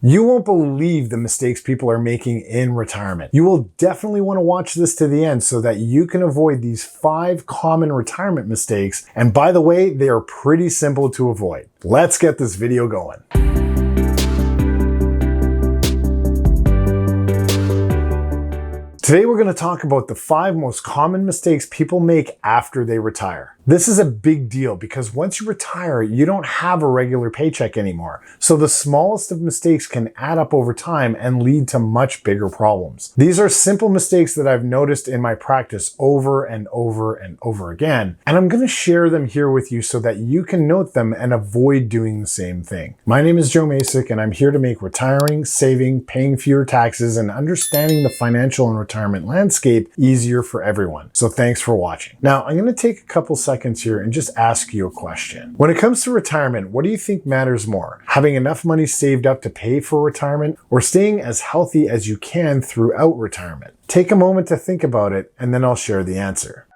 You won't believe the mistakes people are making in retirement. You will definitely want to watch this to the end so that you can avoid these 5 common retirement mistakes. And by the way, they are pretty simple to avoid. Let's get this video going. Today we're going to talk about the 5 most common mistakes people make after they retire. This is a big deal because once you retire, you don't have a regular paycheck anymore. So the smallest of mistakes can add up over time and lead to much bigger problems. These are simple mistakes that I've noticed in my practice over and over and over again. And I'm going to share them here with you so that you can note them and avoid doing the same thing. My name is Joe Macek and I'm here to make retiring, saving, paying fewer taxes, and understanding the financial and retirement landscape easier for everyone. So thanks for watching. Now I'm going to take a couple seconds here and just ask you a question. When it comes to retirement, what do you think matters more? Having enough money saved up to pay for retirement or staying as healthy as you can throughout retirement? Take a moment to think about it and then I'll share the answer.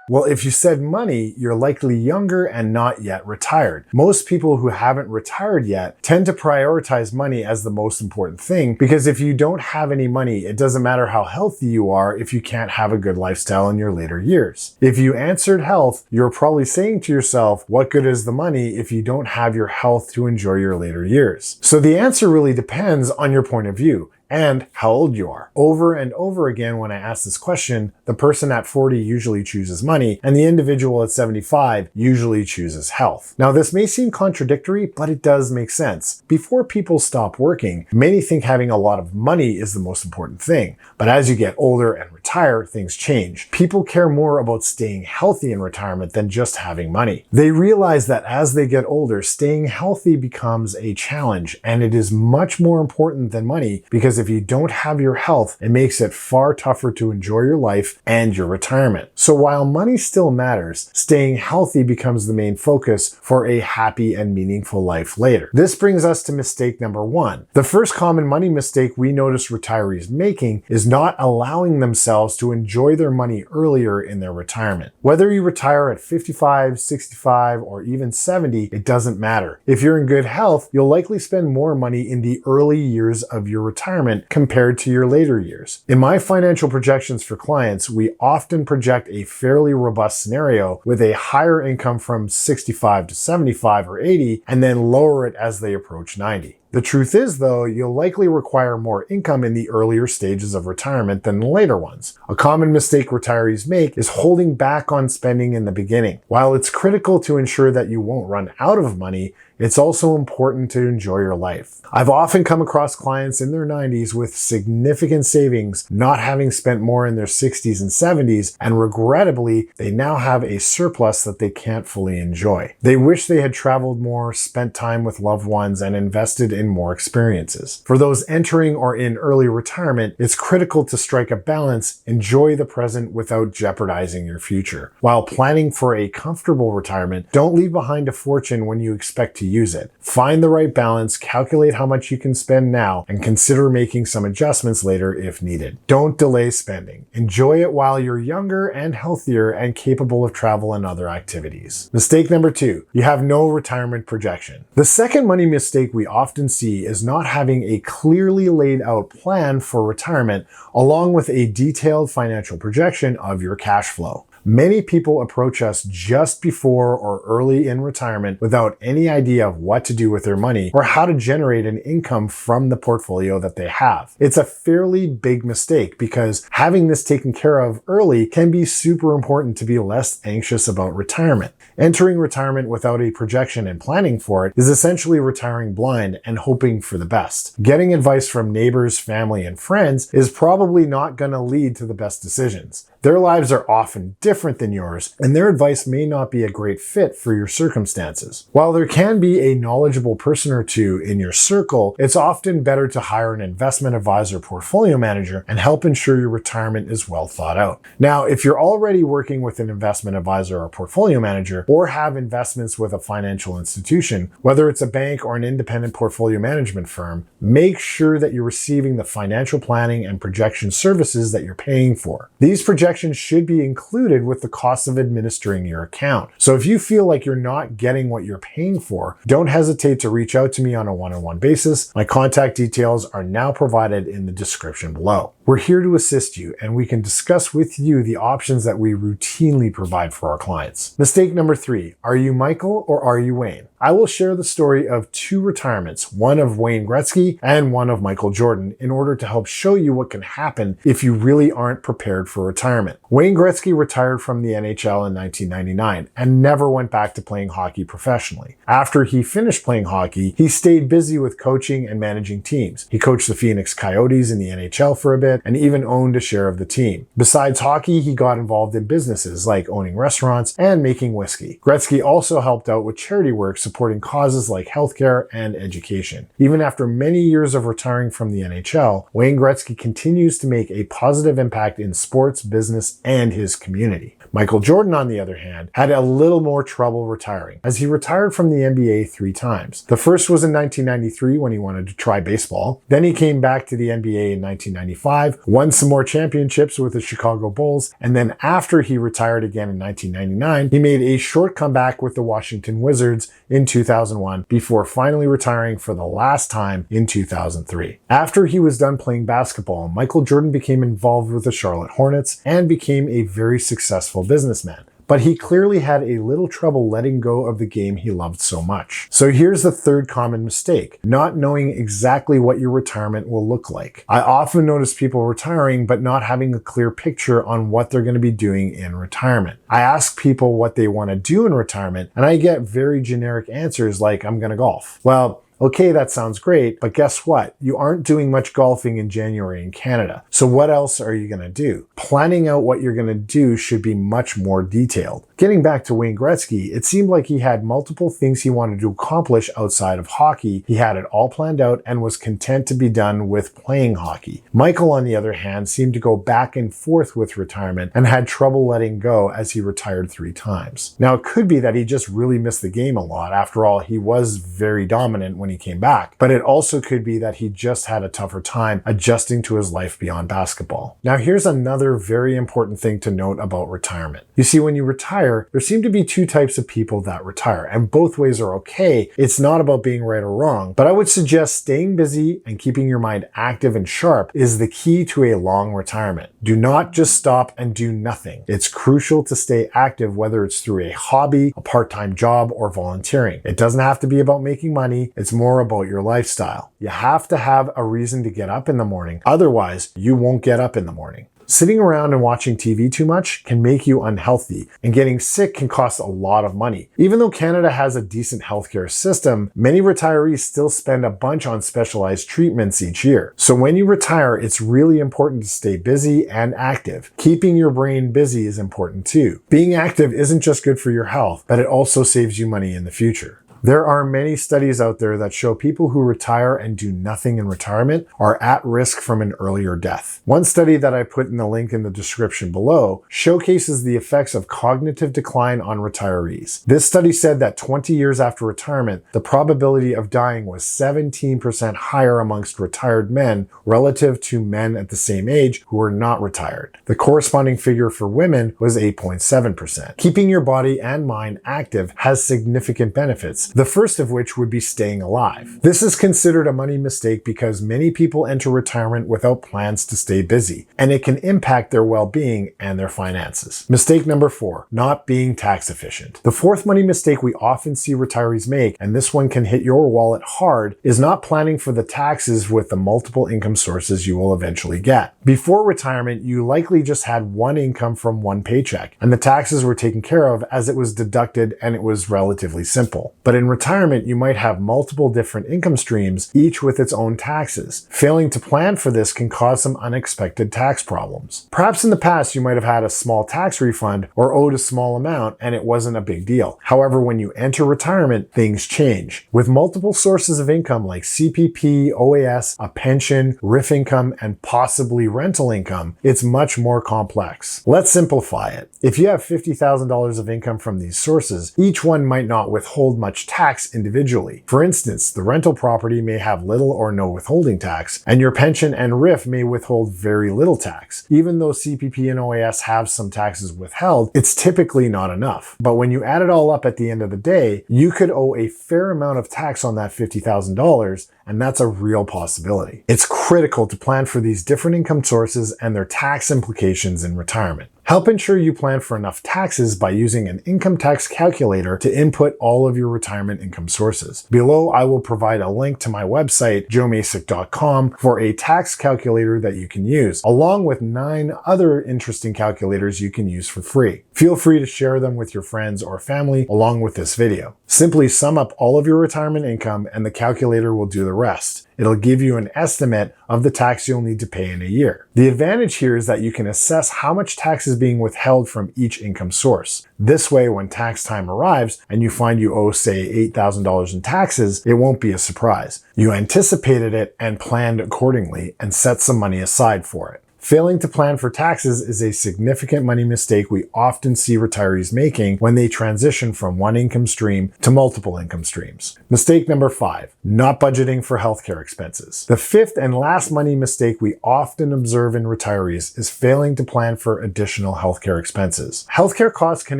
Well, if you said money, you're likely younger and not yet retired. Most people who haven't retired yet tend to prioritize money as the most important thing because if you don't have any money, it doesn't matter how healthy you are if you can't have a good lifestyle in your later years. If you answered health, you're probably saying to yourself, what good is the money if you don't have your health to enjoy your later years? So the answer really depends on your point of view and how old you are. Over and over again, when I ask this question, the person at 40 usually chooses money, and the individual at 75 usually chooses health. Now, this may seem contradictory, but it does make sense. Before people stop working, many think having a lot of money is the most important thing. But as you get older and retire, things change. People care more about staying healthy in retirement than just having money. They realize that as they get older, staying healthy becomes a challenge, and it is much more important than money because if you don't have your health, it makes it far tougher to enjoy your life and your retirement. So while money still matters, staying healthy becomes the main focus for a happy and meaningful life later. This brings us to mistake number 1. The first common money mistake we notice retirees making is not allowing themselves to enjoy their money earlier in their retirement. Whether you retire at 55, 65, or even 70, it doesn't matter. If you're in good health, you'll likely spend more money in the early years of your retirement compared to your later years. In my financial projections for clients, we often project a fairly robust scenario with a higher income from 65 to 75 or 80 and then lower it as they approach 90. The truth is, though, you'll likely require more income in the earlier stages of retirement than the later ones. A common mistake retirees make is holding back on spending in the beginning. While it's critical to ensure that you won't run out of money, it's also important to enjoy your life. I've often come across clients in their 90s with significant savings, not having spent more in their 60s and 70s, and regrettably, they now have a surplus that they can't fully enjoy. They wish they had traveled more, spent time with loved ones, and invested in more experiences. For those entering or in early retirement, it's critical to strike a balance, enjoy the present without jeopardizing your future. While planning for a comfortable retirement, don't leave behind a fortune when you expect to use it. Find the right balance, calculate how much you can spend now, and consider making some adjustments later if needed. Don't delay spending. Enjoy it while you're younger and healthier and capable of travel and other activities. Mistake number 2, you have no retirement projection. The second money mistake we often see is not having a clearly laid out plan for retirement along with a detailed financial projection of your cash flow. Many people approach us just before or early in retirement without any idea of what to do with their money or how to generate an income from the portfolio that they have. It's a fairly big mistake because having this taken care of early can be super important to be less anxious about retirement. Entering retirement without a projection and planning for it is essentially retiring blind and hoping for the best. Getting advice from neighbors, family, and friends is probably not going to lead to the best decisions. Their lives are often different than yours, and their advice may not be a great fit for your circumstances. While there can be a knowledgeable person or two in your circle, it's often better to hire an investment advisor, portfolio manager, and help ensure your retirement is well thought out. Now, if you're already working with an investment advisor or portfolio manager, or have investments with a financial institution, whether it's a bank or an independent portfolio management firm, make sure that you're receiving the financial planning and projection services that you're paying for. These projections transactions should be included with the cost of administering your account. So if you feel like you're not getting what you're paying for, don't hesitate to reach out to me on a one-on-one basis. My contact details are now provided in the description below. We're here to assist you, and we can discuss with you the options that we routinely provide for our clients. Mistake number 3, are you Michael or are you Wayne? I will share the story of 2 retirements, one of Wayne Gretzky and one of Michael Jordan, in order to help show you what can happen if you really aren't prepared for retirement. Wayne Gretzky retired from the NHL in 1999 and never went back to playing hockey professionally. After he finished playing hockey, he stayed busy with coaching and managing teams. He coached the Phoenix Coyotes in the NHL for a bit and even owned a share of the team. Besides hockey, he got involved in businesses like owning restaurants and making whiskey. Gretzky also helped out with charity work supporting causes like healthcare and education. Even after many years of retiring from the NHL, Wayne Gretzky continues to make a positive impact in sports, business, and his community. Michael Jordan, on the other hand, had a little more trouble retiring, as he retired from the NBA 3 times. The first was in 1993 when he wanted to try baseball. Then he came back to the NBA in 1995, won some more championships with the Chicago Bulls, and then after he retired again in 1999, he made a short comeback with the Washington Wizards in 2001 before finally retiring for the last time in 2003. After he was done playing basketball, Michael Jordan became involved with the Charlotte Hornets and became a very successful businessman. But he clearly had a little trouble letting go of the game he loved so much. So here's the 3rd common mistake: not knowing exactly what your retirement will look like. I often notice people retiring but not having a clear picture on what they're going to be doing in retirement. I ask people what they want to do in retirement, and I get very generic answers like, I'm going to golf. Well, okay, that sounds great, but guess what? You aren't doing much golfing in January in Canada. So what else are you going to do? Planning out what you're going to do should be much more detailed. Getting back to Wayne Gretzky, it seemed like he had multiple things he wanted to accomplish outside of hockey. He had it all planned out and was content to be done with playing hockey. Michael, on the other hand, seemed to go back and forth with retirement and had trouble letting go as he retired 3 times. Now, it could be that he just really missed the game a lot. After all, he was very dominant when he came back, but it also could be that he just had a tougher time adjusting to his life beyond basketball. Now, here's another very important thing to note about retirement. You see, when you retire, there seem to be 2 types of people that retire, and both ways are okay. It's not about being right or wrong, but I would suggest staying busy and keeping your mind active and sharp is the key to a long retirement. Do not just stop and do nothing. It's crucial to stay active, whether it's through a hobby, a part-time job, or volunteering. It doesn't have to be about making money. It's more about your lifestyle. You have to have a reason to get up in the morning. Otherwise, you won't get up in the morning. Sitting around and watching TV too much can make you unhealthy, and getting sick can cost a lot of money. Even though Canada has a decent healthcare system, many retirees still spend a bunch on specialized treatments each year. So when you retire, it's really important to stay busy and active. Keeping your brain busy is important too. Being active isn't just good for your health, but it also saves you money in the future. There are many studies out there that show people who retire and do nothing in retirement are at risk from an earlier death. One study that I put in the link in the description below showcases the effects of cognitive decline on retirees. This study said that 20 years after retirement, the probability of dying was 17% higher amongst retired men relative to men at the same age who were not retired. The corresponding figure for women was 8.7%. Keeping your body and mind active has significant benefits, the first of which would be staying alive. This is considered a money mistake because many people enter retirement without plans to stay busy, and it can impact their well-being and their finances. Mistake number 4, not being tax efficient. The 4th money mistake we often see retirees make, and this one can hit your wallet hard, is not planning for the taxes with the multiple income sources you will eventually get. Before retirement, you likely just had one income from one paycheck, and the taxes were taken care of as it was deducted and it was relatively simple. But in retirement, you might have multiple different income streams, each with its own taxes. Failing to plan for this can cause some unexpected tax problems. Perhaps in the past, you might have had a small tax refund or owed a small amount and it wasn't a big deal. However, when you enter retirement, things change. With multiple sources of income like CPP, OAS, a pension, RIF income, and possibly rental income, it's much more complex. Let's simplify it. If you have $50,000 of income from these sources, each one might not withhold much each tax individually. For instance, the rental property may have little or no withholding tax, and your pension and RIF may withhold very little tax. Even though CPP and OAS have some taxes withheld, it's typically not enough. But when you add it all up at the end of the day, you could owe a fair amount of tax on that $50,000, and that's a real possibility. It's critical to plan for these different income sources and their tax implications in retirement. Help ensure you plan for enough taxes by using an income tax calculator to input all of your retirement income sources. Below, I will provide a link to my website, joemacek.com, for a tax calculator that you can use, along with 9 other interesting calculators you can use for free. Feel free to share them with your friends or family along with this video. Simply sum up all of your retirement income and the calculator will do the rest. It'll give you an estimate of the tax you'll need to pay in a year. The advantage here is that you can assess how much tax is being withheld from each income source. This way, when tax time arrives and you find you owe, say, $8,000 in taxes, it won't be a surprise. You anticipated it and planned accordingly and set some money aside for it. Failing to plan for taxes is a significant money mistake we often see retirees making when they transition from one income stream to multiple income streams. Mistake number 5, not budgeting for healthcare expenses. The 5th and last money mistake we often observe in retirees is failing to plan for additional healthcare expenses. Healthcare costs can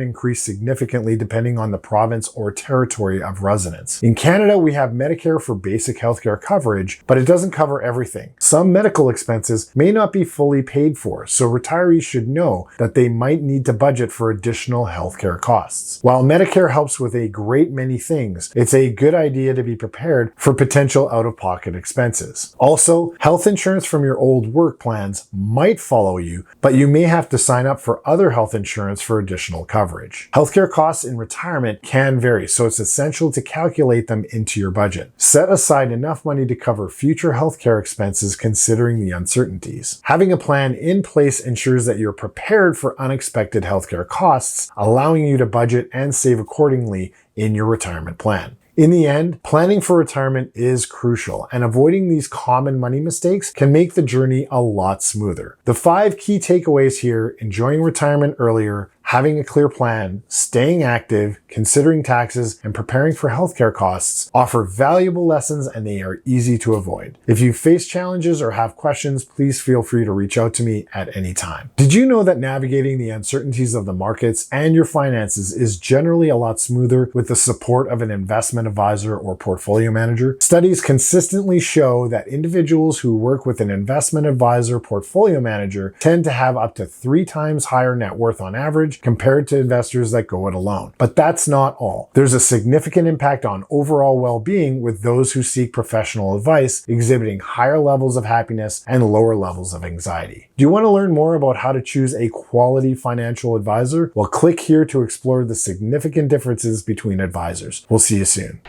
increase significantly depending on the province or territory of residence. In Canada, we have Medicare for basic healthcare coverage, but it doesn't cover everything. Some medical expenses may not be fully paid for, so retirees should know that they might need to budget for additional healthcare costs. While Medicare helps with a great many things, it's a good idea to be prepared for potential out-of-pocket expenses. Also, health insurance from your old work plans might follow you, but you may have to sign up for other health insurance for additional coverage. Healthcare costs in retirement can vary, so it's essential to calculate them into your budget. Set aside enough money to cover future healthcare expenses considering the uncertainties. Having a plan in place ensures that you're prepared for unexpected healthcare costs, allowing you to budget and save accordingly in your retirement plan. In the end, planning for retirement is crucial, and avoiding these common money mistakes can make the journey a lot smoother. The 5 key takeaways here: enjoying retirement earlier, having a clear plan, staying active, considering taxes, and preparing for healthcare costs offer valuable lessons, and they are easy to avoid. If you face challenges or have questions, please feel free to reach out to me at any time. Did you know that navigating the uncertainties of the markets and your finances is generally a lot smoother with the support of an investment advisor or portfolio manager? Studies consistently show that individuals who work with an investment advisor portfolio manager tend to have up to 3 times higher net worth on average compared to investors that go it alone. But that's not all. There's a significant impact on overall well-being with those who seek professional advice, exhibiting higher levels of happiness and lower levels of anxiety. Do you want to learn more about how to choose a quality financial advisor? Well, click here to explore the significant differences between advisors. We'll see you soon.